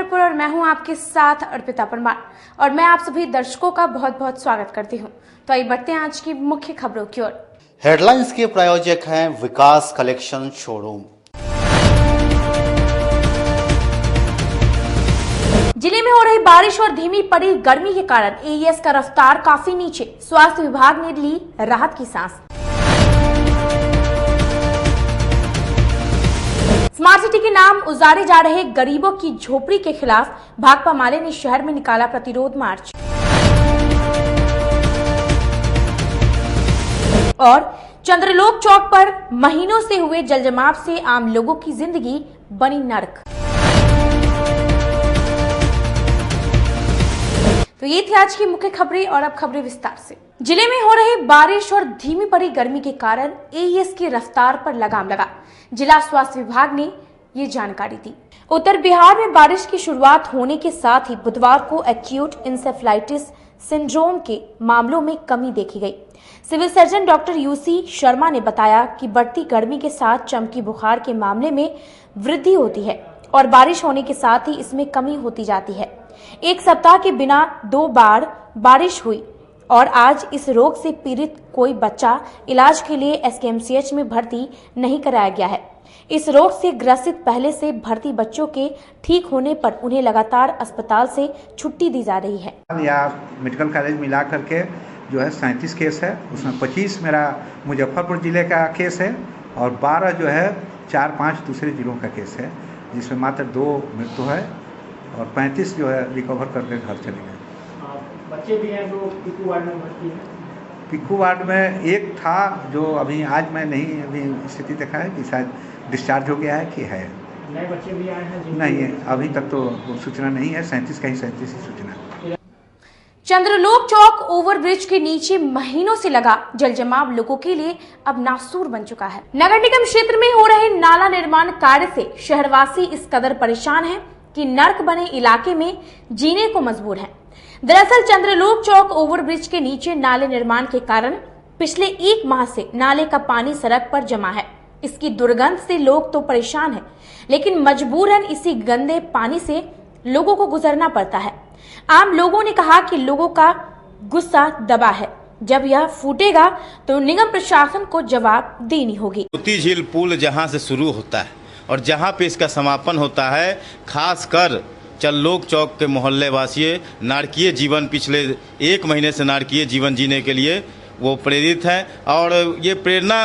नगरपुर और मैं हूं आपके साथ अर्पिता परमार और मैं आप सभी दर्शकों का बहुत बहुत स्वागत करती हूं। तो आइए बढ़ते हैं आज की मुख्य खबरों की ओर। हेडलाइंस के प्रायोजक हैं विकास कलेक्शन शोरूम। जिले में हो रही बारिश और धीमी पड़ी गर्मी के कारण एईएस का रफ्तार काफी नीचे, स्वास्थ्य विभाग ने ली राहत की सांस। स्मार्ट सिटी के नाम उजारे जा रहे गरीबों की झोपड़ी के खिलाफ भाकपा माले ने शहर में निकाला प्रतिरोध मार्च। और चंद्रलोक चौक पर महीनों से हुए जलजमाव से आम लोगों की जिंदगी बनी नर्क। तो ये थी आज की मुख्य खबरें और अब खबरें विस्तार से। जिले में हो रही बारिश और धीमी पड़ी गर्मी के कारण एईएस की रफ्तार पर लगाम लगा। जिला स्वास्थ्य विभाग ने ये जानकारी दी। उत्तर बिहार में बारिश की शुरुआत होने के साथ ही बुधवार को एक्यूट इंसेफ्लाइटिस सिंड्रोम के मामलों में कमी देखी गई। Civil surgeon doctor UC Sharma ने बताया कि बढ़ती गर्मी के साथ चमकी बुखार के मामले में वृद्धि होती है और बारिश होने के साथ ही इसमें कमी होती जाती है। एक सप्ताह के बिना 2 बार बारिश हुई और आज इस रोग से पीड़ित कोई बच्चा इलाज के लिए एसकेएमसीएच में भर्ती नहीं कराया गया है। इस रोग से ग्रसित पहले से भर्ती बच्चों के ठीक होने पर उन्हें लगातार अस्पताल से छुट्टी दी जा रही है। या मेडिकल कॉलेज मिला करके जो है 37 केस है, उसमें 25 मेरा मुजफ्फरपुर जिले का केस है और 12 जो है 4-5 दूसरे जिलों का केस है, जिसमें मात्र 2 मृत्यु है और 35 जो है रिकवर करके घर चले गए। बच्चे भी हैं जो पिकू वार्ड में भर्ती हैं। पिकू वार्ड में एक था जो अभी आज मैं नहीं अभी स्थिति देखा है कि शायद डिस्चार्ज हो गया है कि है। नए बच्चे भी आए हैं नहीं, अभी तक तो सूचना नहीं है। 37 का ही 37 ही सूचना। चंद्रलोक चौक ओवरब्रिज के नीचे महीनों से लगा जलजमाव लोगों के लिए अब नासूर बन चुका है। नगर निगम क्षेत्र में हो रहे नाला निर्माण कार्य से शहरवासी इस कदर परेशान हैं कि नर्क बने इलाके में जीने को मजबूर हैं। दरअसल चंद्रलोक चौक ओवरब्रिज के नीचे नाले निर्माण के कारण पिछले 1 माह से नाले का पानी सड़क पर जमा है। इसकी दुर्गंध से लोग तो परेशान हैं, लेकिन मजबूरन इसी गंदे पानी से लोगों को गुजरना पड़ता है। आम लोगों ने कहा कि लोगों का गुस्सा दबा है, जब यह फूटेगा तो निगम प्रशासन को जवाब देनी होगी। मोती झील पुल जहां से शुरू होता है और जहां पे इसका समापन होता है, खासकर चंद्रलोक चौक के मोहल्ले वासी नारकीय जीवन पिछले 1 महीने से नारकीय जीवन जीने के लिए वो प्रेरित हैं और ये प्रेरणा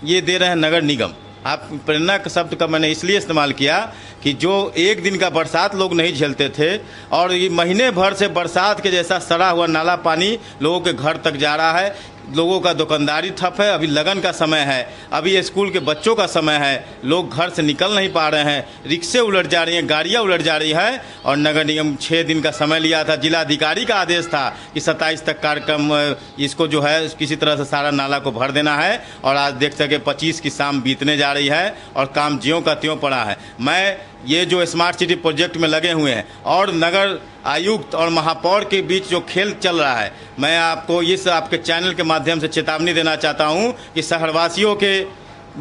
ये दे रहे हैं नगर निगम। आप प्रेरणा का शब्द का मैंने इसलिए इस्तेमाल किया कि जो 1 दिन का बरसात लोग नहीं झेलते थे और ये महीने भर से बरसात के जैसा सड़ा हुआ नाला पानी लोगों के घर तक जा रहा है। लोगों का दुकानदारी ठप है, अभी लगन का समय है, अभी स्कूल के बच्चों का समय है, लोग घर से निकल नहीं पा रहे हैं, रिक्शे उलट जा रही हैं, गाड़ियां उलट जा रही हैं और नगर निगम 6 दिन का समय लिया था। जिलाधिकारी का आदेश था कि 27 तक कार्यक्रम इसको जो है किसी तरह से सारा नाला को भर देना है और आज देख सके 25 की शाम बीतने जा रही है और काम ज्यों का त्यों पड़ा है। मैं ये जो स्मार्ट सिटी प्रोजेक्ट में लगे हुए हैं और नगर आयुक्त और महापौर के बीच जो खेल चल रहा है, मैं आपको इस आपके चैनल के माध्यम से चेतावनी देना चाहता हूं कि शहरवासियों के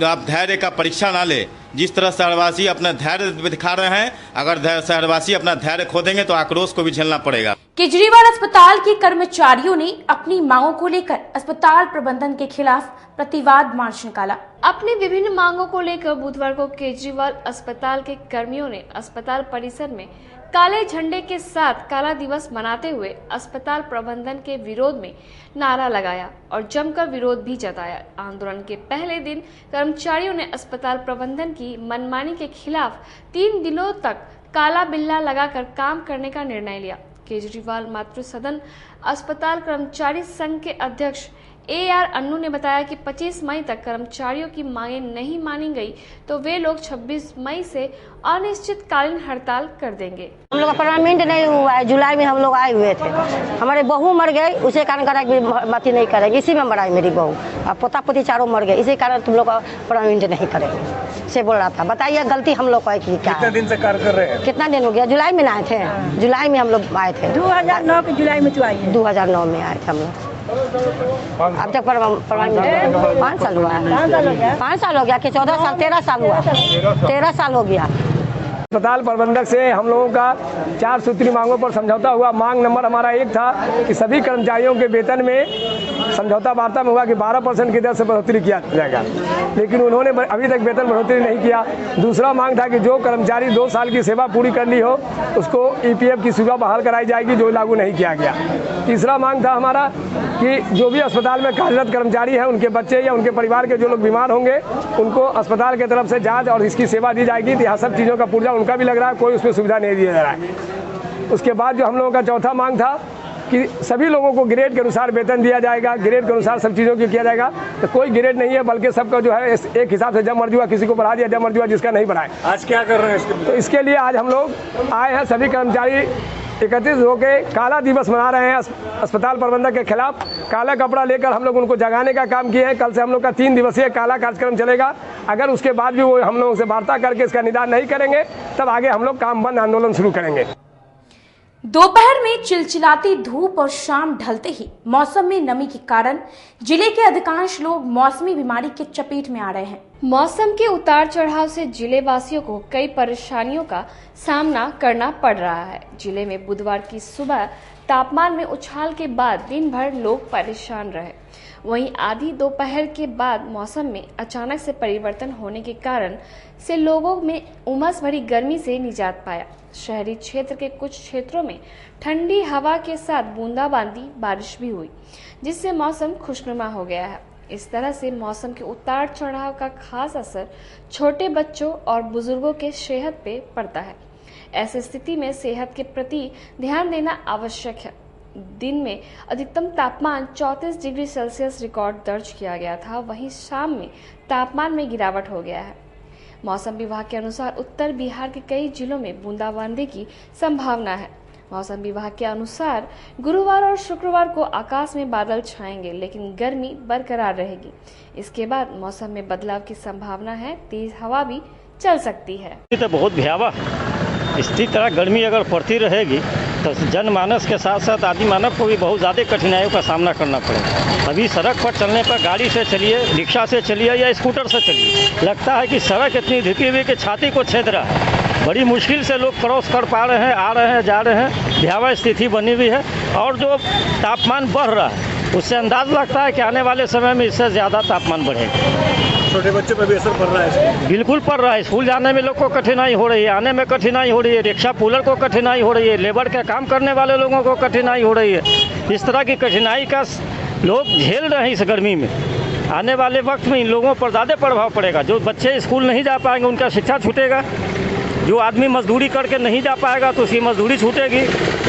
आप धैर्य का परीक्षा ना ले। जिस तरह शहरवासी अपना धैर्य दिखा रहे हैं, अगर शहरवासी अपना धैर्य खो देंगे तो आक्रोश को भी झेलना पड़ेगा। केजरीवाल अस्पताल के कर्मचारियों ने अपनी मांगों को लेकर अस्पताल प्रबंधन के खिलाफ प्रतिवाद मार्च निकाला। अपनी विभिन्न मांगों को लेकर बुधवार को केजरीवाल अस्पताल के कर्मियों ने अस्पताल परिसर में काले झंडे के साथ काला दिवस मनाते हुए अस्पताल प्रबंधन के विरोध में नारा लगाया और जमकर विरोध भी जताया। आंदोलन के पहले दिन कर्मचारियों ने अस्पताल प्रबंधन की मनमानी के खिलाफ 3 दिनों तक काला बिल्ला लगाकर काम करने का निर्णय लिया। केजरीवाल मातृ सदन अस्पताल कर्मचारी संघ के अध्यक्ष AR अन्नू ने बताया कि 25 मई तक कर्मचारियों की मांगें नहीं मानी गई तो वे लोग 26 मई से अनिश्चितकालीन हड़ताल कर देंगे। हम लोग का परमानेंट नहीं हुआ है। जुलाई में हम लोग आए हुए थे, हमारे बहू मर गए, उसे कारण करा कि मती नहीं करेगी। इसी में मराई मेरी बहू, अब पोता पोती चारों मर गए, इसी कारण तुम लोग का परमानेंट नहीं करेंगे से बोल रहा था। बताइए गलती हम लोग का है कि क्या? कितना दिन से कार्य कर रहे हैं? कितना दिन हो गया? जुलाई में आए थे, जुलाई में हम लोग आए थे। 2009 के जुलाई में तो आई है। 2009 में आए थे हम लोग। अब तक 5 साल हुआ है। 5 साल हो गया कि 14 साल 13 साल हुआ, 13 साल हो गया। अस्पताल प्रबंधक से हम लोगों का 4 सूत्री मांगों पर समझौता हुआ। मांग नंबर हमारा 1 था कि सभी कर्मचारियों के वेतन में समझौता वार्ता में हुआ कि 12% की दर से बढ़ोतरी किया जाएगा, लेकिन उन्होंने अभी तक वेतन बढ़ोतरी नहीं किया। दूसरा मांग था कि जो कर्मचारी 2 साल की सेवा पूरी कर ली हो उसको EPF की सुविधा बहाल कराई जाएगी, जो लागू नहीं किया गया। तीसरा मांग था हमारा कि जो भी अस्पताल में कार्यरत कर्मचारी हैं उनके बच्चे या उनके परिवार के जो लोग बीमार होंगे उनको अस्पताल की तरफ से जांच और इसकी सेवा दी जाएगी। तो यहाँ सब चीज़ों का पुर्जा उनका भी लग रहा है, कोई उसमें सुविधा नहीं दिया जा रहा है। उसके बाद जो हम लोगों का चौथा मांग था कि सभी लोगों को ग्रेड के अनुसार वेतन दिया जाएगा, ग्रेड के अनुसार सब चीज़ों की किया जाएगा। तो कोई ग्रेड नहीं है, बल्कि सबका जो है एक हिसाब से जब मर्जी हुआ किसी को बढ़ा दिया, जब मर्जी हुआ जिसका नहीं बढ़ाए। आज क्या कर रहे हैं? तो इसके लिए आज हम लोग आए हैं, सभी कर्मचारी एकत्रित होकर काला दिवस मना रहे हैं अस्पताल प्रबंधक के खिलाफ। काला कपड़ा लेकर हम लोग उनको जगाने का काम किए हैं। कल से हम लोग का 3 दिवसीय काला कार्यक्रम चलेगा। अगर उसके बाद भी वो हम लोगों से वार्ता करके इसका निदान नहीं करेंगे तब आगे हम लोग काम बंद आंदोलन शुरू करेंगे। दोपहर में चिलचिलाती धूप और शाम ढलते ही मौसम में नमी के कारण जिले के अधिकांश लोग मौसमी बीमारी के चपेट में आ रहे हैं। मौसम के उतार चढ़ाव से जिले वासियों को कई परेशानियों का सामना करना पड़ रहा है। जिले में बुधवार की सुबह तापमान में उछाल के बाद दिन भर लोग परेशान रहे। वहीं आधी दोपहर के बाद मौसम में अचानक से परिवर्तन होने के कारण से लोगों में उमस भरी गर्मी से निजात पाया। शहरी क्षेत्र के कुछ क्षेत्रों में ठंडी हवा के साथ बूंदाबांदी बारिश भी हुई, जिससे मौसम खुशनुमा हो गया है। इस तरह से मौसम के उतार चढ़ाव का खास असर छोटे बच्चों और बुजुर्गों के सेहत पे पड़ता है। ऐसी स्थिति में सेहत के प्रति ध्यान देना आवश्यक है। दिन में अधिकतम तापमान 34 डिग्री सेल्सियस रिकॉर्ड दर्ज किया गया था, वहीं शाम में तापमान में गिरावट हो गया है। मौसम विभाग के अनुसार उत्तर बिहार के कई जिलों में बूंदाबांदी की संभावना है। मौसम विभाग के अनुसार गुरुवार और शुक्रवार को आकाश में बादल छाएंगे, लेकिन गर्मी बरकरार रहेगी। इसके बाद मौसम में बदलाव की संभावना है, तेज हवा भी चल सकती है। तो बहुत भयावह इसी तरह गर्मी अगर पड़ती रहेगी तो जनमानस के साथ साथ आदि मानव को भी बहुत ज़्यादा कठिनाइयों का सामना करना पड़ेगा। अभी सड़क पर चलने पर गाड़ी से चलिए, रिक्शा से चलिए या स्कूटर से चलिए, लगता है कि सड़क इतनी ढकी हुई कि छाती को छेद रहा है। बड़ी मुश्किल से लोग क्रॉस कर पा रहे हैं, आ रहे हैं, जा रहे हैं। भयावह स्थिति बनी हुई है और जो तापमान बढ़ रहा है उससे अंदाज लगता है कि आने वाले समय में इससे ज़्यादा तापमान बढ़ेगा। छोटे बच्चों पर भी असर पड़ रहा है? बिल्कुल पड़ रहा है। स्कूल जाने में लोग को कठिनाई हो रही है, आने में कठिनाई हो रही है, रिक्शा पुलर को कठिनाई हो रही है, लेबर का काम करने वाले लोगों को कठिनाई हो रही है। इस तरह की कठिनाई का लोग झेल रहे हैं इस गर्मी में। आने वाले वक्त में इन लोगों पर ज़्यादा प्रभाव पड़ेगा। जो बच्चे स्कूल नहीं जा पाएंगे उनका शिक्षा छूटेगा, जो आदमी मजदूरी करके नहीं जा पाएगा तो उसकी मजदूरी छूटेगी।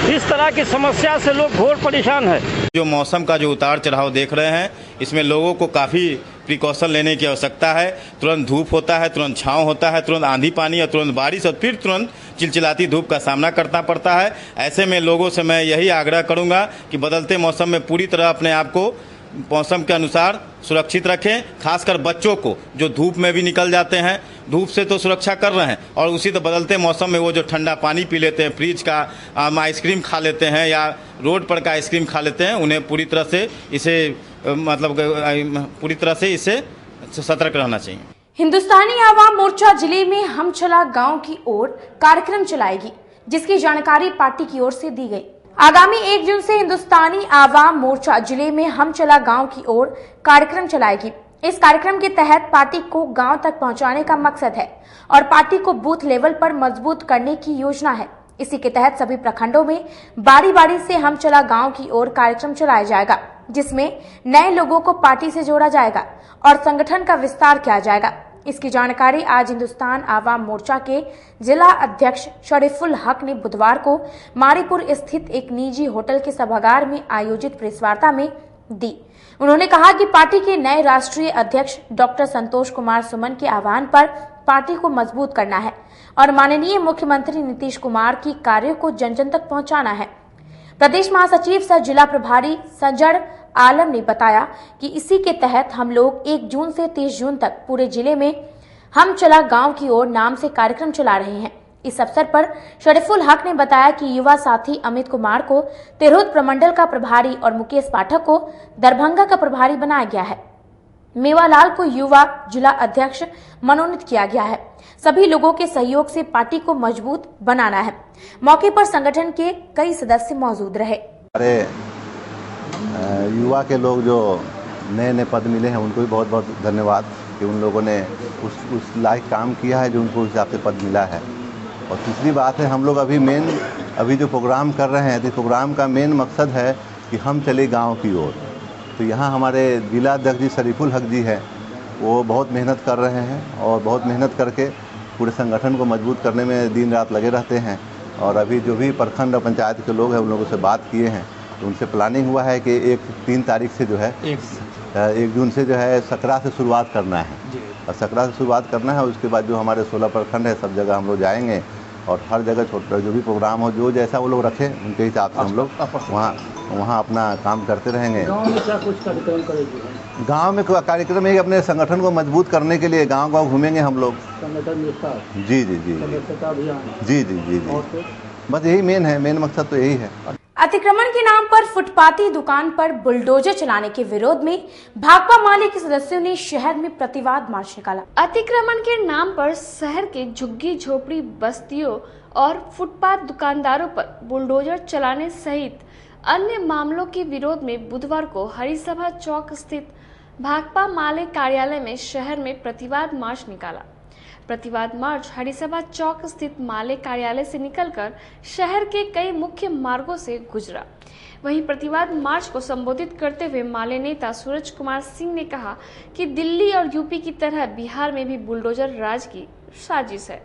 इस तरह की समस्या से लोग घोर परेशान है। जो मौसम का जो उतार चढ़ाव देख रहे हैं, इसमें लोगों को काफ़ी प्रिकॉशन लेने की आवश्यकता है। तुरंत धूप होता है, तुरंत छांव होता है, तुरंत आंधी पानी और तुरंत बारिश और फिर तुरंत चिलचिलाती धूप का सामना करना पड़ता है। ऐसे में लोगों से मैं यही आग्रह करूंगा कि बदलते मौसम में पूरी तरह अपने आप को मौसम के अनुसार सुरक्षित रखें। खासकर बच्चों को जो धूप में भी निकल जाते हैं, धूप से तो सुरक्षा कर रहे हैं और उसी तो बदलते मौसम में वो जो ठंडा पानी पी लेते हैं, फ्रिज का आइसक्रीम खा लेते हैं या रोड पर का आइसक्रीम खा लेते हैं, उन्हें पूरी तरह से इससे सतर्क रहना चाहिए। हिंदुस्तानी आवाम मोर्चा जिले में हम चला गांव की ओर कार्यक्रम चलाएगी, जिसकी जानकारी पार्टी की ओर से दी गई। आगामी 1 जून से हिंदुस्तानी आवाम मोर्चा जिले में हम चला गांव की ओर कार्यक्रम चलाएगी। इस कार्यक्रम के तहत पार्टी को गांव तक पहुंचाने का मकसद है और पार्टी को बूथ लेवल पर मजबूत करने की योजना है। इसी के तहत सभी प्रखंडों में बारी बारी से हम चला गांव की ओर कार्यक्रम चलाया जाएगा, जिसमें नए लोगों को पार्टी से जोड़ा जाएगा और संगठन का विस्तार किया जाएगा। इसकी जानकारी आज हिंदुस्तान आवाम मोर्चा के जिला अध्यक्ष शरीफुल हक ने बुधवार को मारीपुर स्थित एक निजी होटल के सभागार में आयोजित प्रेस वार्ता में दी। उन्होंने कहा कि पार्टी के नए राष्ट्रीय अध्यक्ष डॉक्टर संतोष कुमार सुमन के आह्वान पर पार्टी को मजबूत करना है और माननीय मुख्यमंत्री नीतीश कुमार की कार्यों को जन जन तक पहुंचाना है। प्रदेश महासचिव सह जिला प्रभारी सज्जन आलम ने बताया कि इसी के तहत हम लोग 1 जून से 30 जून तक पूरे जिले में हम चला गांव की ओर नाम से कार्यक्रम चला रहे हैं। इस अवसर पर शरीफुल हक ने बताया कि युवा साथी अमित कुमार को तिरहुत प्रमंडल का प्रभारी और मुकेश पाठक को दरभंगा का प्रभारी बनाया गया है। मेवालाल को युवा जिला अध्यक्ष मनोनीत किया गया है। सभी लोगों के सहयोग से पार्टी को मजबूत बनाना है। मौके पर संगठन के कई सदस्य मौजूद रहे। हमारे युवा के लोग जो नए नए पद मिले हैं उनको भी बहुत बहुत धन्यवाद कि उन लोगों ने उस लायक काम किया है जो उनको उस हिसाब से पद मिला है। और तीसरी बात है, हम लोग अभी जो प्रोग्राम कर रहे हैं तो प्रोग्राम का मेन मकसद है कि हम चले गांव की ओर। तो यहाँ हमारे जिला अध्यक्ष जी शरीफुल हक जी हैं, वो बहुत मेहनत कर रहे हैं और बहुत मेहनत करके पूरे संगठन को मजबूत करने में दिन रात लगे रहते हैं। और अभी जो भी प्रखंड और पंचायत के लोग हैं उन लोगों से बात किए हैं तो उनसे प्लानिंग हुआ है कि 3 तारीख से जो है 1 जून से जो है सकरा से शुरुआत करना है और सकरा से शुरुआत करना है। उसके बाद जो हमारे 16 प्रखंड है सब जगह हम लोग जाएंगे और हर जगह छोटा जो भी प्रोग्राम हो जो जैसा वो लोग रखें उनके हिसाब से हम लोग वहाँ अपना काम करते रहेंगे। गांव में कार्यक्रम है अपने संगठन को मजबूत करने के लिए गांव घूमेंगे हम लोग। जी जी जी जी जी जी जी बस यही मेन मकसद तो यही है। अतिक्रमण के नाम पर फुटपाती दुकान पर बुलडोजर चलाने के विरोध में भाकपा माले के सदस्यों ने शहर में प्रतिवाद मार्च निकाला। अतिक्रमण के नाम पर शहर के झुग्गी झोपड़ी बस्तियों और फुटपाथ दुकानदारों पर बुलडोजर चलाने सहित अन्य मामलों के विरोध में बुधवार को हरिसभा चौक स्थित भाकपा माले कार्यालय में शहर में प्रतिवाद मार्च निकाला। प्रतिवाद मार्च हरिसभा चौक स्थित माले कार्यालय से निकलकर शहर के कई मुख्य मार्गों से गुजरा। वहीं प्रतिवाद मार्च को संबोधित करते हुए माले नेता सूरज कुमार सिंह ने कहा कि दिल्ली और यूपी की तरह बिहार में भी बुलडोजर राज की साजिश है।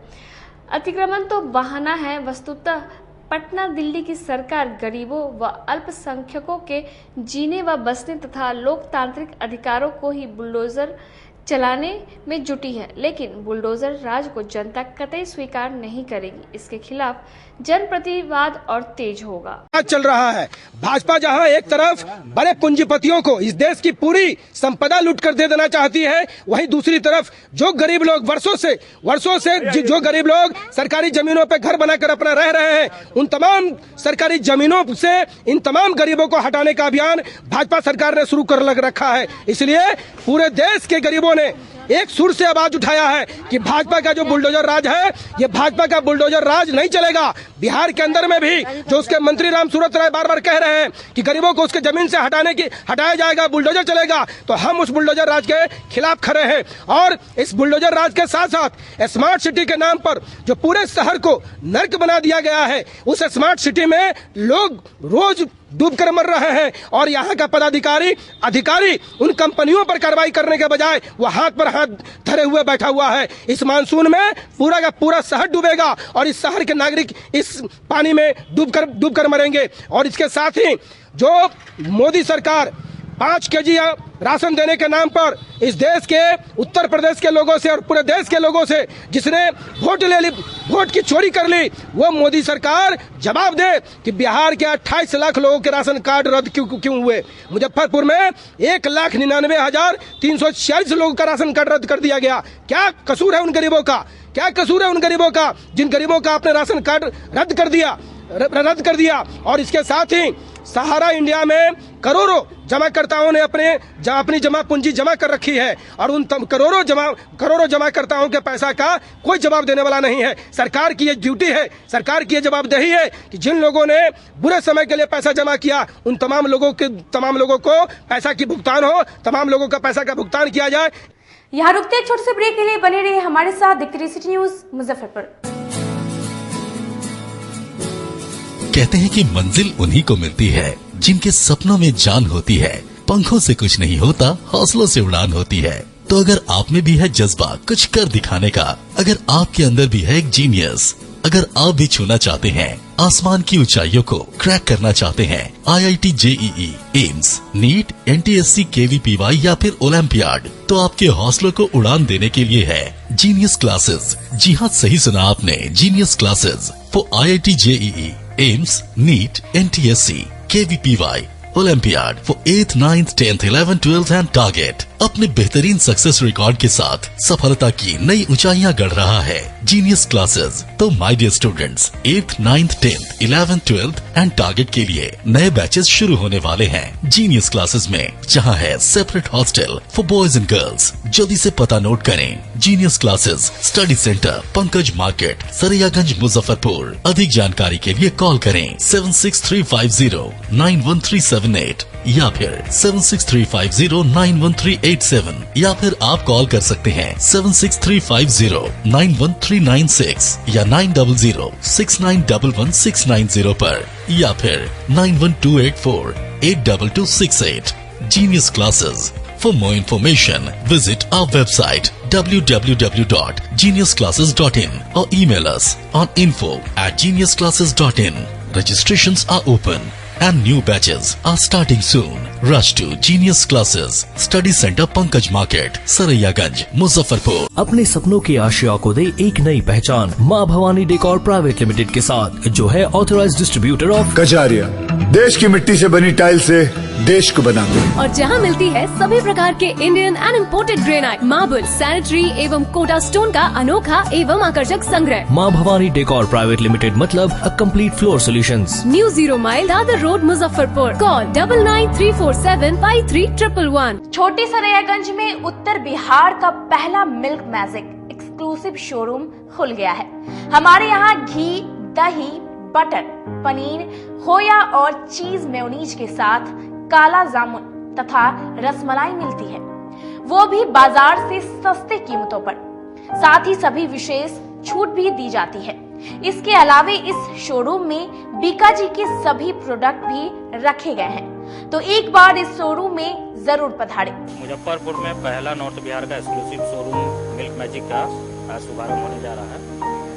अतिक्रमण तो बहाना है, वस्तुतः पटना दिल्ली की सरकार गरीबों व अल्पसंख्यकों के जीने व बसने तथा लोकतांत्रिक अधिकारों को ही बुलडोजर चलाने में जुटी है, लेकिन बुलडोजर राज को जनता कतई स्वीकार नहीं करेगी। इसके खिलाफ जन प्रतिवाद और तेज होगा। चल रहा है भाजपा जहां एक तरफ बड़े पूंजीपतियों को इस देश की पूरी संपदा लूट कर दे देना चाहती है, वहीं दूसरी तरफ जो गरीब लोग वर्षों से जो गरीब लोग सरकारी जमीनों पर घर बनाकर अपना रह रहे हैं, उन तमाम सरकारी जमीनों से इन तमाम गरीबों को हटाने का अभियान भाजपा सरकार ने शुरू कर रखा है। इसलिए पूरे देश के गरीबों ने एक सुर से आवाज उठाया है कि भाजपा का जो बुलडोजर राज है, ये भाजपा का बुलडोजर राज नहीं चलेगा। बिहार के अंदर में भी जो उसके मंत्री राम सूरत राय बार बार कह रहे हैं कि गरीबों को उसके जमीन से हटाया जाएगा, बुलडोजर चलेगा, तो हम उस बुलडोजर राज के खिलाफ खड़े हैं। और इस बुलडोजर राज के साथ साथ स्मार्ट सिटी के नाम पर जो पूरे शहर को नर्क बना दिया गया है, उस स्मार्ट सिटी में लोग रोज डूब कर मर रहे हैं और यहाँ का अधिकारी उन कंपनियों पर कार्रवाई करने के बजाय वो हाथ पर हाथ धरे हुए बैठा हुआ है। इस मानसून में पूरा का पूरा शहर डूबेगा और इस शहर के नागरिक इस पानी में डूब कर मरेंगे। और इसके साथ ही जो मोदी सरकार 5 केजी राशन देने के नाम पर इस देश के उत्तर प्रदेश के लोगों से और पूरे देश के लोगों से जिसने वोट की चोरी कर ली, वो मोदी सरकार जवाब दे कि बिहार के 28 लाख लोगों के राशन कार्ड रद्द क्यों हुए। मुजफ्फरपुर में 1,99,346 लोगों का राशन कार्ड रद्द कर दिया गया। क्या कसूर है उन गरीबों का? क्या कसूर है उन गरीबों का जिन गरीबों का आपने राशन कार्ड रद्द कर दिया। और इसके साथ ही सहारा इंडिया में करोड़ों जमाकर्ताओं ने अपनी जमा पूंजी जमा कर रखी है और उन करोड़ों जमाकर्ताओं के पैसा का कोई जवाब देने वाला नहीं है। सरकार की ये ड्यूटी है, सरकार की ये जवाबदेही है कि जिन लोगों ने बुरे समय के लिए पैसा जमा किया उन तमाम लोगों को पैसा की भुगतान हो, तमाम लोगों का पैसा का भुगतान किया जाए। यहाँ रुकते एक छोटे से ब्रेक के लिए बने रहे हमारे साथ। देखते रहिए सिटी न्यूज मुजफ्फरपुर। कहते हैं कि मंजिल उन्हीं को मिलती है जिनके सपनों में जान होती है। पंखों से कुछ नहीं होता, हौसलों से उड़ान होती है। तो अगर आप में भी है जज्बा कुछ कर दिखाने का, अगर आपके अंदर भी है एक जीनियस, अगर आप भी छूना चाहते हैं आसमान की ऊंचाइयों को, क्रैक करना चाहते हैं IIT JEE, AIIMS, NEET, NTSC, KVPY या फिर ओलंपियाड, तो आपके हौसलों को उड़ान देने के लिए है जीनियस क्लासेस। जी हाँ, सही सुना आपने, genius classes for IIT JEE, AIIMS, NEET, NTSC, KVPY, Olympiad for 8th, 9th, 10th, 11th, 12th and target. अपने बेहतरीन सक्सेस रिकॉर्ड के साथ सफलता की नई ऊंचाइयां गढ़ रहा है। Genius classes. तो my dear students, 8th, 9th, 10th, 11th, 12th and target के लिए नए बैचेस शुरू होने वाले हैं जीनियस क्लासेस में, जहां है separate hostel for boys and girls. जल्दी से पता नोट करें। Genius classes, study centre, Pankaj market, Saraiyaganj, Muzaffarpur. अधिक जानकारी के लिए कॉल करें 7635091378 या फिर 7635091387 या फिर आप कॉल कर सकते हैं 7635091396 या 9006911690 पर या फिर 9128482268। Genius Classes. For more information, visit our website www.geniusclasses.in or email us on info@geniusclasses.in. Registrations are open and new batches are starting soon. Rush to Genius Classes, Study Center, Pankaj Market, Saraiyaganj, Muzaffarpur. अपने सपनों की आशिया को दे एक नई पहचान माँ Bhavani decor private limited के साथ, जो है ऑथराइज्ड डिस्ट्रीब्यूटर ऑफ कचारिया। देश की मिट्टी से बनी टाइल से देश को बनाते हैं। और जहां मिलती है सभी प्रकार के Indian and imported granite, marble, sanitary एवं कोटा स्टोन का अनोखा एवं आकर्षक संग्रह। माँ भवानी डेकोर प्राइवेट लिमिटेड मतलब a complete floor solutions. New 0 mile Dadar road, Muzaffarpur. Call 9934715311। छोटी सरैयागंज में उत्तर बिहार का पहला मिल्क मैजिक एक्सक्लूसिव शोरूम खुल गया है। हमारे यहाँ घी, दही, बटर, पनीर, खोया और चीज मेयोनीज के साथ काला जामुन तथा रसमलाई मिलती है, वो भी बाजार से सस्ते कीमतों पर। साथ ही सभी विशेष छूट भी दी जाती है। इसके अलावे इस शोरूम में बीकाजी के सभी प्रोडक्ट भी रखे गए हैं, तो एक बार इस शोरूम में जरूर पधारें। मुजफ्फरपुर में पहला नॉर्थ बिहार का एक्सक्लूसिव शोरूम मिल्क मैजिक का शुभारंभ होने जा रहा है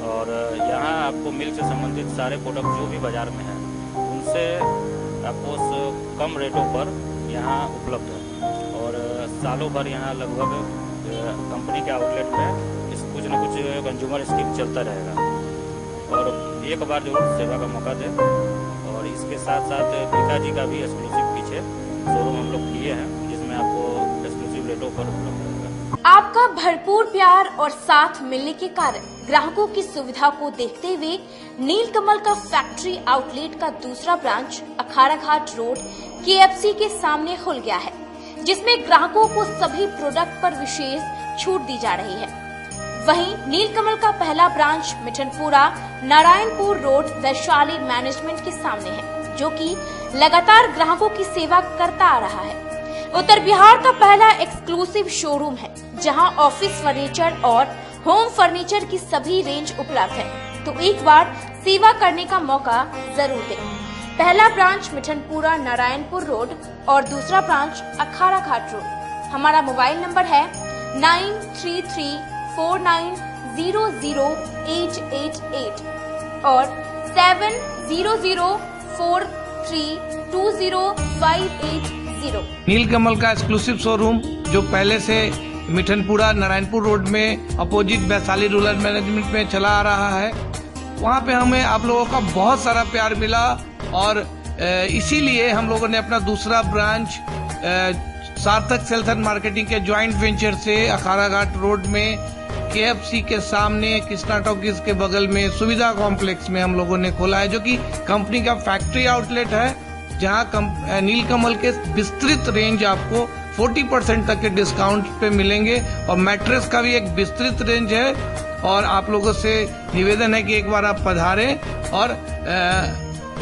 और यहाँ आपको मिल्क से संबंधित सारे प्रोडक्ट जो भी बाजार में हैं उनसे आपको कम रेटों पर यहाँ उपलब्ध है और सालों भर यहाँ लगभग कंपनी के आउटलेट में कुछ न कुछ कंज्यूमर स्कीम चलता रहेगा और एक बार जरूर सेवा का मौका दें। और इसके साथ साथ बीकाजी का भी एक्सक्लूसिव पीछे शोरूम हम लोग किए हैं, जिसमें आपको एक्सक्लूसिव रेटों पर उपलब्ध रहेगा। आपका भरपूर प्यार और साथ मिलने के कारण ग्राहकों की सुविधा को देखते हुए नीलकमल का फैक्ट्री आउटलेट का दूसरा ब्रांच अखाड़ा घाट रोड KFC के सामने खुल गया है, जिसमें ग्राहकों को सभी प्रोडक्ट पर विशेष छूट दी जा रही है। वहीं नीलकमल का पहला branch Mithanpura Narayanpur road Vaishali management के सामने है, जो कि लगातार ग्राहकों की सेवा करता आ रहा है। उत्तर बिहार का पहला एक्सक्लूसिव शोरूम है, जहां ऑफिस फर्नीचर और होम फर्नीचर की सभी रेंज उपलब्ध है, तो एक बार सेवा करने का मौका जरूर दें। पहला ब्रांच मिठनपुरा नारायणपुर रोड और दूसरा ब्रांच अखाड़ा घाट रोड। हमारा मोबाइल नंबर है 9334900888 और 7004320580। नीलकमल का एक्सक्लूसिव शोरूम जो पहले से मिठनपुरा नारायणपुर रोड में अपोजिट वैशाली रूरल मैनेजमेंट में चला आ रहा है, वहाँ पे हमें आप लोगों का बहुत सारा प्यार मिला और इसीलिए हम लोगों ने अपना दूसरा ब्रांच सार्थक सेल्स एंड मार्केटिंग के ज्वाइंट वेंचर से अखाड़ा घाट रोड में KFC के सामने कृष्णा टॉकीज के बगल में सुविधा कॉम्प्लेक्स में हम लोगों ने खोला है, जो कि कंपनी का फैक्ट्री आउटलेट है, जहां नीलकमल के विस्तृत रेंज आपको 40% तक के डिस्काउंट पे मिलेंगे और मैट्रेस का भी एक विस्तृत रेंज है। और आप लोगों से निवेदन है कि एक बार आप पधारें और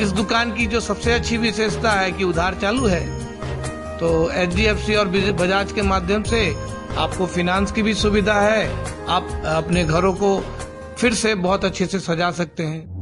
इस दुकान की जो सबसे अच्छी विशेषता है कि उधार चालू है, तो HDFC और बजाज के माध्यम से आपको फिनांस की भी सुविधा है। आप अपने घरों को फिर से बहुत अच्छे से सजा सकते हैं।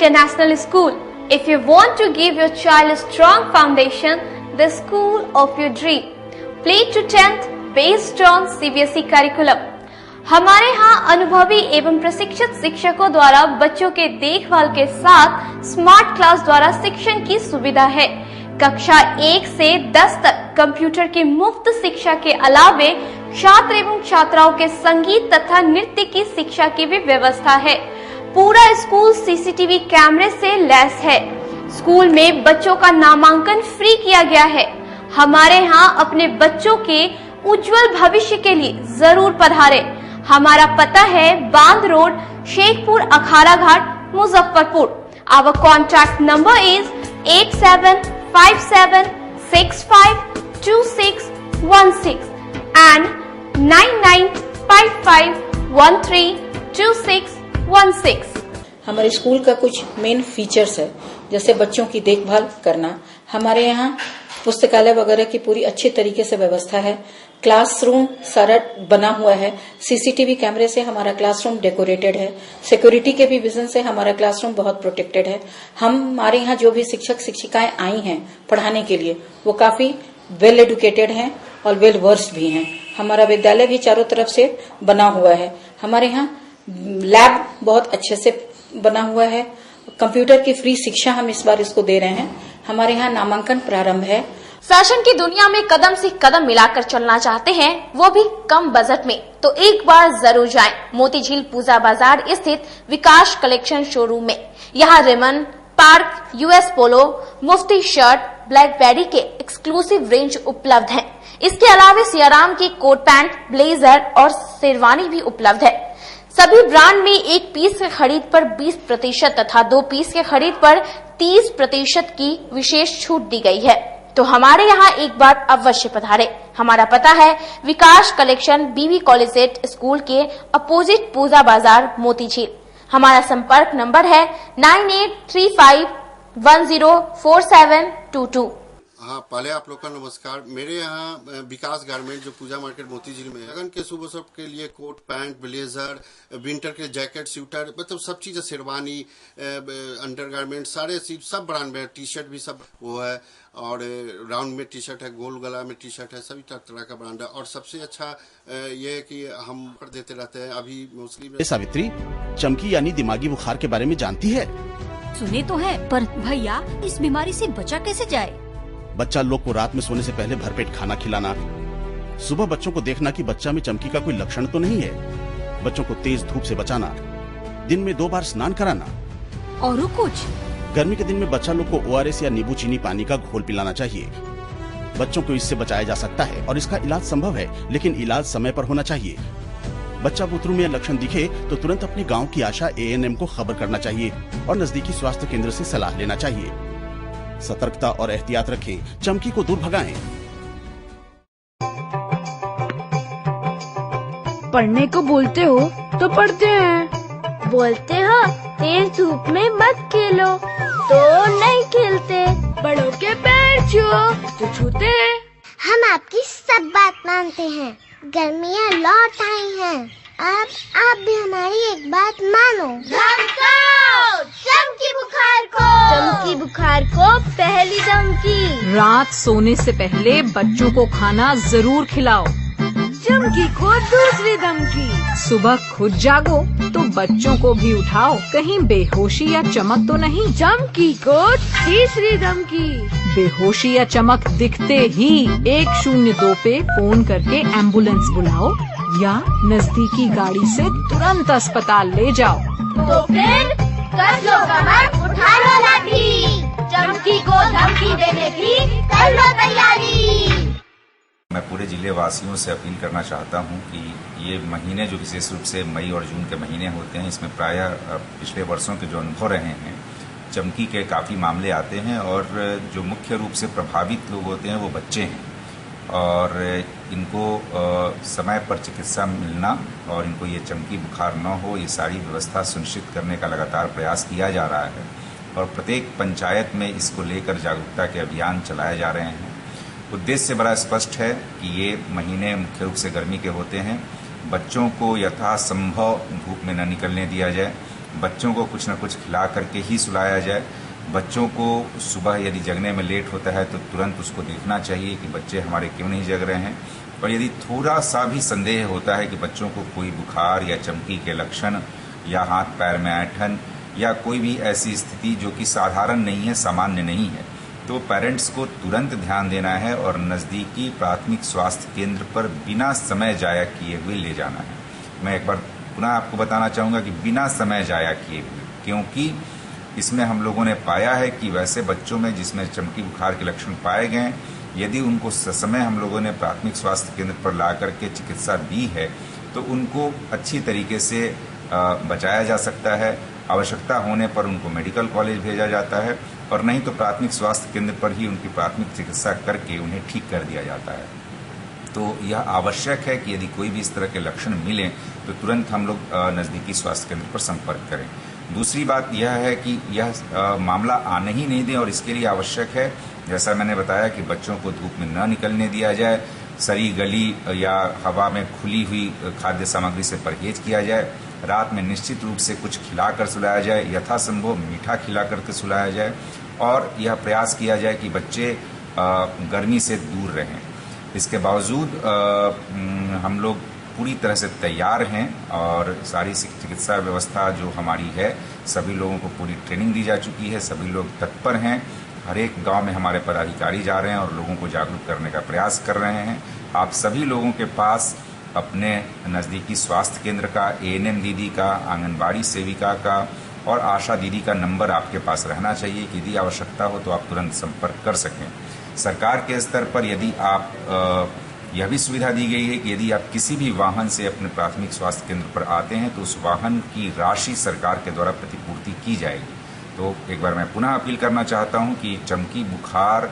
International School. If you want to give your child a strong foundation, the school of your dream. Play to 10th based on CBSE curriculum. हमारे यहाँ अनुभवी एवं प्रशिक्षित शिक्षकों द्वारा बच्चों के देखभाल के साथ स्मार्ट क्लास द्वारा शिक्षण की सुविधा है। कक्षा 1 से 10 तक कंप्यूटर की मुफ्त शिक्षा के अलावे छात्र एवं छात्राओं के संगीत तथा नृत्य की शिक्षा की भी व्यवस्था है। पूरा स्कूल सीसीटीवी कैमरे से लैस है। स्कूल में बच्चों का नामांकन फ्री किया गया है। हमारे यहाँ अपने बच्चों के उज्जवल भविष्य के लिए जरूर पधारे। हमारा पता है बांध road, Shekhpur, Akhara Ghat, Muzaffarpur. Our contact number is 8757652616 and 9955132616। हमारे स्कूल का कुछ मेन फीचर्स है, जैसे बच्चों की देखभाल करना। हमारे यहाँ पुस्तकालय वगैरह की पूरी अच्छी तरीके से व्यवस्था है। क्लासरूम सारा बना हुआ है। सीसीटीवी कैमरे से हमारा क्लासरूम डेकोरेटेड है। सिक्योरिटी के भी विजन से हमारा क्लासरूम बहुत प्रोटेक्टेड है। हमारे यहाँ जो भी शिक्षक शिक्षिकाएं आई हैं पढ़ाने के लिए, वो काफी वेल एडुकेटेड हैं और वेल वर्स्ड भी हैं। हमारा विद्यालय भी चारों तरफ से बना हुआ है। हमारे यहाँ लैब बहुत अच्छे से बना हुआ है। कंप्यूटर की फ्री शिक्षा हम इस बार इसको दे रहे हैं। हमारे यहाँ नामांकन प्रारंभ है। फैशन की दुनिया में कदम से कदम मिलाकर चलना चाहते हैं, वो भी कम बजट में, तो एक बार जरूर जाएं मोतीझील पूजा बाजार स्थित विकास कलेक्शन शोरूम में। यहाँ रेमन, पार्क, यूएस पोलो, मुफ्ती शर्ट, ब्लैकबेरी के एक्सक्लूसिव रेंज उपलब्ध है। इसके अलावा सियाराम की कोट पैंट, ब्लेजर और शेरवानी भी उपलब्ध है। सभी ब्रांड में 1 पीस के खरीद पर 20% तथा 2 पीस के खरीद पर 30% की विशेष छूट दी गई है। तो हमारे यहाँ एक बार अवश्य पधारे। हमारा पता है विकास कलेक्शन, बीबी कॉलेज स्कूल के अपोजिट पूजा बाजार, मोतीझील। हमारा संपर्क नंबर है 9835104722। हाँ, पहले आप लोग का नमस्कार। मेरे यहाँ विकास गारमेंट जो पूजा मार्केट मोतीझील में है, लगन के सुबह सब के लिए कोट पैंट, ब्लेजर, विंटर के जैकेट, स्वेटर, मतलब सब चीज़, शेरवानी, अंडरगारमेंट, सारे चीज सब ब्रांड में, टी शर्ट भी सब वो है, और राउंड में टी शर्ट है, गोल गला में टी शर्ट है, सभी तरह का ब्रांड है। और सबसे अच्छा ये है कि हम कर देते रहते हैं। अभी मोस्टली सावित्री, चमकी यानी दिमागी बुखार के बारे में जानती है? सुने तो है, पर भैया इस बीमारी से बचा कैसे जाए? बच्चा लोग को रात में सोने से पहले भरपेट खाना खिलाना, सुबह बच्चों को देखना कि बच्चा में चमकी का कोई लक्षण तो नहीं है, बच्चों को तेज धूप से बचाना, दिन में 2 बार स्नान कराना। और कुछ? गर्मी के दिन में बच्चा लोग को ORS या नींबू चीनी पानी का घोल पिलाना चाहिए। बच्चों को इससे बचाया जा सकता है और इसका इलाज संभव है, लेकिन इलाज समय पर होना चाहिए। बच्चा बुतरू में लक्षण दिखे तो तुरंत अपने गांव की आशा ANM को खबर करना चाहिए और नजदीकी स्वास्थ्य केंद्र से सलाह लेना चाहिए। सतर्कता और एहतियात रखें, चमकी को दूर भगाएं। पढ़ने को बोलते हो तो पढ़ते हैं, बोलते हो तेज धूप में मत खेलो तो नहीं खेलते, बड़ों के पैर छुओ तो छूते हैं। हम आपकी सब बात मानते हैं, गर्मियाँ लौट आई हैं, अब आप भी हमारी एक बात मानो। चमकी बुखार को, चमकी बुखार को पहली धमकी। रात सोने से पहले बच्चों को खाना जरूर खिलाओ। चमकी को दूसरी धमकी। सुबह खुद जागो तो बच्चों को भी उठाओ, कहीं बेहोशी या चमक तो नहीं। चमकी को तीसरी धमकी। बेहोशी या चमक दिखते ही 102 पे फोन करके एम्बुलेंस बुलाओ या नजदीकी गाड़ी से तुरंत अस्पताल ले जाओ। तो फिर कर लो कमर, उठा लो लाठी, चमकी को धमकी देने की कर लो तैयारी। मैं पूरे जिले वासियों से अपील करना चाहता हूं कि ये महीने जो विशेष रूप से मई और जून के महीने होते हैं, इसमें प्रायः पिछले वर्षों के जो अनुभव रहे हैं, चमकी के काफ़ी मामले आते हैं और जो मुख्य रूप से प्रभावित लोग होते हैं वो बच्चे हैं और इनको समय पर चिकित्सा मिलना और इनको ये चमकी बुखार न हो, ये सारी व्यवस्था सुनिश्चित करने का लगातार प्रयास किया जा रहा है और प्रत्येक पंचायत में इसको लेकर जागरूकता के अभियान चलाए जा रहे हैं। उद्देश्य बड़ा स्पष्ट है कि ये महीने मुख्य रूप से गर्मी के होते हैं, बच्चों को यथासंभव धूप में न निकलने दिया जाए बच्चों को कुछ न कुछ खिला करके ही सुलाया जाए। बच्चों को सुबह यदि जगने में लेट होता है तो तुरंत उसको देखना चाहिए कि बच्चे हमारे क्यों नहीं जग रहे हैं, और यदि थोड़ा सा भी संदेह होता है कि बच्चों को कोई बुखार या चमकी के लक्षण या हाथ पैर में ऐंठन या कोई भी ऐसी स्थिति जो कि साधारण नहीं है, सामान्य नहीं है, तो पेरेंट्स को तुरंत ध्यान देना है और नज़दीकी प्राथमिक स्वास्थ्य केंद्र पर बिना समय जाया किए हुए ले जाना है। मैं एक बार पुनः आपको बताना चाहूँगा कि बिना समय जाया किए हुए, क्योंकि इसमें हम लोगों ने पाया है कि वैसे बच्चों में जिसमें चमकी बुखार के लक्षण पाए गए, यदि उनको समय हम लोगों ने प्राथमिक स्वास्थ्य केंद्र पर ला करके चिकित्सा दी है तो उनको अच्छी तरीके से बचाया जा सकता है। आवश्यकता होने पर उनको मेडिकल कॉलेज भेजा जाता है और नहीं तो प्राथमिक स्वास्थ्य केंद्र पर ही उनकी प्राथमिक चिकित्सा करके उन्हें ठीक कर दिया जाता है। तो यह आवश्यक है कि यदि कोई भी इस तरह के लक्षण मिलें तो तुरंत हम लोग नज़दीकी स्वास्थ्य केंद्र पर संपर्क करें। दूसरी बात यह है कि यह मामला आने ही नहीं दें, और इसके लिए आवश्यक है, जैसा मैंने बताया, कि बच्चों को धूप में न निकलने दिया जाए, सड़ी गली या हवा में खुली हुई खाद्य सामग्री से परहेज किया जाए, रात में निश्चित रूप से कुछ खिलाकर सुलाया जाए, यथासंभव मीठा खिला करके सुलाया जाए, और यह प्रयास किया जाए कि बच्चे गर्मी से दूर रहें। इसके बावजूद हम लोग पूरी तरह से तैयार हैं और सारी चिकित्सा व्यवस्था जो हमारी है, सभी लोगों को पूरी ट्रेनिंग दी जा चुकी है, सभी लोग तत्पर हैं। हर एक गांव में हमारे पदाधिकारी जा रहे हैं और लोगों को जागरूक करने का प्रयास कर रहे हैं। आप सभी लोगों के पास अपने नज़दीकी स्वास्थ्य केंद्र का, ANM दीदी का, आंगनबाड़ी सेविका का और आशा दीदी का नंबर आपके पास रहना चाहिए कि यदि आवश्यकता हो तो आप तुरंत संपर्क कर सकें। सरकार के स्तर पर यदि आप यह भी सुविधा दी गई है कि यदि आप किसी भी वाहन से अपने प्राथमिक स्वास्थ्य केंद्र पर आते हैं तो उस वाहन की राशि सरकार के द्वारा प्रतिपूर्ति की जाएगी। तो एक बार मैं पुनः अपील करना चाहता हूं कि चमकी बुखार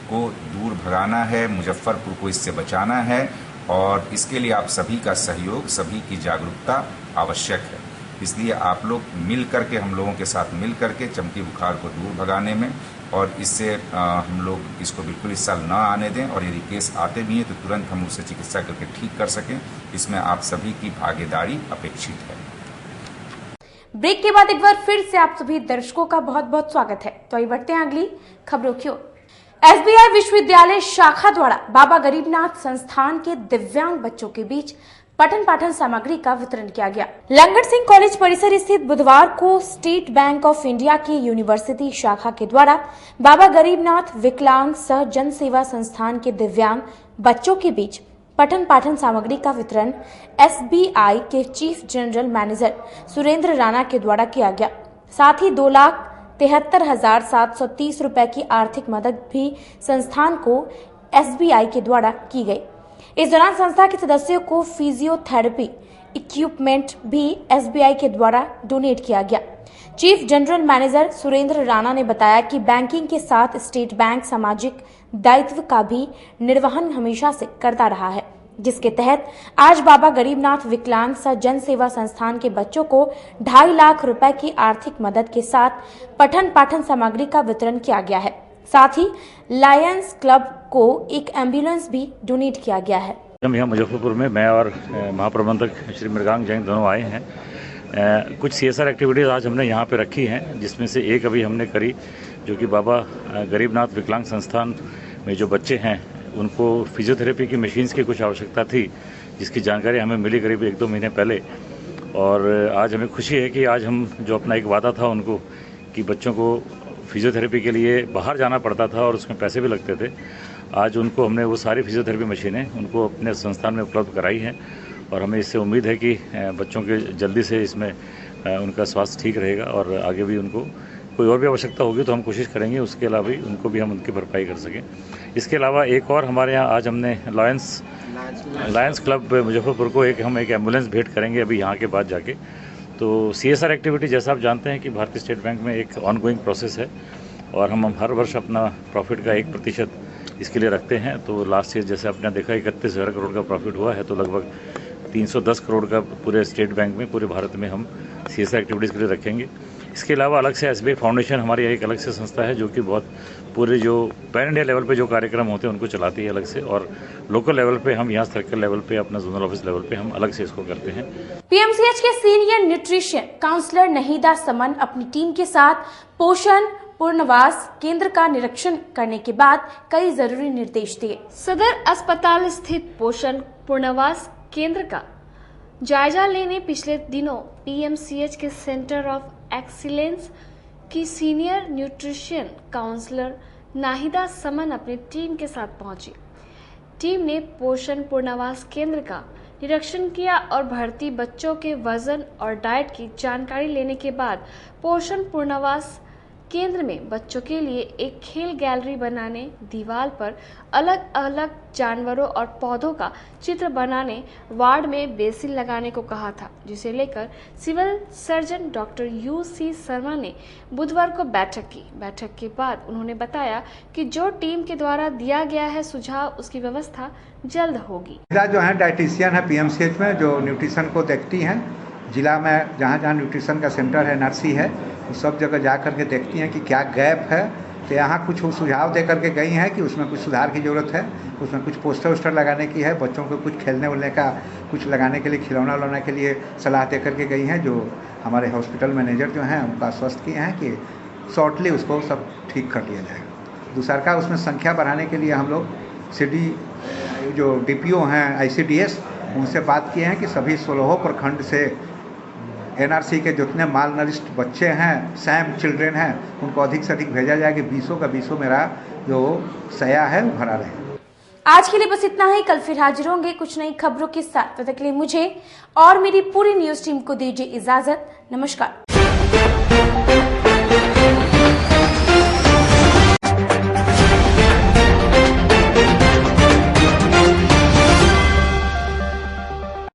को दूर भगाना है, मुजफ्फरपुर को इससे बचाना है, और इसके लिए आप सभी का सहयोग, सभी की जागरूकता आवश्यक है। इसलिए आप लोग मिल करके, हम लोगों के साथ मिल करके चमकी बुखार को दूर भगाने में, और इससे हम लोग इसको बिल्कुल इस साल न आने दें, और यदि केस आते भी हैं तो तुरंत हम उससे चिकित्सा करके ठीक कर सकें। इसमें आप सभी की भागीदारी अपेक्षित है। ब्रेक के बाद एक बार फिर से आप सभी दर्शकों का बहुत बहुत स्वागत है। तो आइए बढ़ते हैं अगली खबरों की ओर। SBI विश्वविद्यालय शाखा द्वारा बाबा गरीबनाथ संस्थान के दिव्यांग बच्चों के बीच पठन पाठन सामग्री का वितरण किया गया। लंगट सिंह कॉलेज परिसर स्थित बुधवार को स्टेट बैंक ऑफ इंडिया की यूनिवर्सिटी शाखा के द्वारा बाबा गरीबनाथ विकलांग सह जन सेवा संस्थान के दिव्यांग बच्चों के बीच पठन पाठन सामग्री का वितरण SBI के chief general manager Surendra Rana के द्वारा किया गया। साथ ही 2,73,730 रुपए की आर्थिक मदद भी संस्थान को SBI के द्वारा की गई। इस दौरान संस्था के सदस्यों को फिजियोथेरेपी इक्विपमेंट भी SBI के द्वारा डोनेट किया गया। Chief general manager Surendra Rana ने बताया कि बैंकिंग के साथ स्टेट बैंक सामाजिक दायित्व का भी निर्वहन हमेशा से करता रहा है, जिसके तहत आज बाबा गरीबनाथ विकलांग सह जन सेवा संस्थान के बच्चों को 2.5 लाख रुपए की आर्थिक मदद के साथ पठन पाठन सामग्री का वितरण किया गया है। साथ ही लायंस क्लब को एक एम्बुलेंस भी डोनेट किया गया है। हम यहाँ मुजफ्फरपुर में मैं और महाप्रबंधक श्री मृगांक जैन दोनों आए हैं। कुछ CSR एक्टिविटीज़ आज हमने यहाँ पे रखी हैं, जिसमें से एक अभी हमने करी जो कि बाबा गरीबनाथ विकलांग संस्थान में जो बच्चे हैं उनको फिजियोथेरेपी की मशीन्स की कुछ आवश्यकता थी, जिसकी जानकारी हमें मिली करीब 1-2 महीने पहले। और आज हमें खुशी है कि आज हम जो अपना एक वादा था उनको कि बच्चों को फिजियोथेरेपी के लिए बाहर जाना पड़ता था और उसमें पैसे भी लगते थे, आज उनको हमने वो सारी फिजियोथेरेपी मशीनें उनको अपने संस्थान में उपलब्ध कराई हैं। और हमें इससे उम्मीद है कि बच्चों के जल्दी से इसमें उनका स्वास्थ्य ठीक रहेगा और आगे भी उनको कोई और भी आवश्यकता होगी तो हम कोशिश करेंगे उसके अलावा भी उनको भी हम उनकी भरपाई कर सकें। इसके अलावा एक और हमारे यहाँ आज हमने लायंस क्लब मुजफ्फरपुर को एक एम्बुलेंस भेंट करेंगे अभी यहाँ के बाद जाके। तो CSR एक्टिविटी जैसा आप जानते हैं कि भारतीय स्टेट बैंक में एक ऑनगोइंग प्रोसेस है और हम हर वर्ष अपना प्रॉफिट का 1% इसके लिए रखते हैं। तो लास्ट ईयर जैसे आपने देखा 31,000 करोड़ का प्रॉफिट हुआ है, तो लगभग 310 करोड़ का पूरे स्टेट बैंक में, पूरे भारत में हम CSR एक्टिविटीज़ के लिए रखेंगे। इसके अलावा अलग से एसबीआई फाउंडेशन हमारी एक अलग से संस्था है जो कि बहुत पूरे जो पैन इंडिया लेवल पे जो कार्यक्रम होते हैं उनको चलाती है अलग से, और लोकल लेवल पे हम यहाँ सर्कल लेवल पे अपना जोनल ऑफिस लेवल पे हम अलग से इसको करते हैं। पीएमसीएच के सीनियर न्यूट्रिशन काउंसलर नहीदा समन अपनी टीम के साथ पोषण पुनर्वास केंद्र का निरीक्षण करने के बाद कई जरूरी निर्देश दिए। सदर अस्पताल स्थित पोषण पुनर्वास केंद्र का जायजा लेने पिछले दिनों पीएमसीएच के सेंटर ऑफ एक्सीलेंस की सीनियर न्यूट्रिशन काउंसलर नाहिदा समन अपनी टीम के साथ पहुंची। टीम ने पोषण पुनर्वास केंद्र का निरीक्षण किया और भर्ती बच्चों के वजन और डाइट की जानकारी लेने के बाद पोषण पुनर्वास केंद्र में बच्चों के लिए एक खेल गैलरी बनाने, दीवार पर अलग अलग जानवरों और पौधों का चित्र बनाने, वार्ड में बेसिन लगाने को कहा था, जिसे लेकर civil surgeon doctor UC Sharma ने बुधवार को बैठक की। बैठक के बाद उन्होंने बताया कि जो टीम के द्वारा दिया गया है सुझाव, उसकी व्यवस्था जल्द होगी। जो है डाइटिशियन है पीएमसीएच में, जो न्यूट्रिशन को देखती हैं, जिला में जहाँ जहाँ न्यूट्रिशन का सेंटर है, नर्सी है, सब जगह जा कर के देखती हैं कि क्या गैप है। तो यहाँ कुछ सुझाव दे करके गई हैं कि उसमें कुछ सुधार की ज़रूरत है, उसमें कुछ पोस्टर वोस्टर लगाने की है, बच्चों को कुछ खेलने उलने का कुछ लगाने के लिए, खिलौना उलौना के लिए सलाह दे करके गई हैं। जो हमारे हॉस्पिटल मैनेजर जो हैं उनको आश्वस्त किए हैं कि शॉर्टली उसको सब ठीक कर लिया जाएगा। दूसरा का उसमें संख्या बढ़ाने के लिए हम लोग सिटी जो डीपीओ हैं ICDS उनसे बात किए हैं कि सभी 16 प्रखंड से NRC के जितने माल नरिष्ट बच्चे हैं, सैम चिल्ड्रेन हैं, उनको अधिक से अधिक भेजा जाए कि 20 का 20 मेरा जो सया है वो भरा रहे। आज के लिए बस इतना ही। कल फिर हाजिर होंगे कुछ नई खबरों के साथ। तब तक के लिए मुझे और मेरी पूरी न्यूज टीम को दीजिए इजाजत। नमस्कार।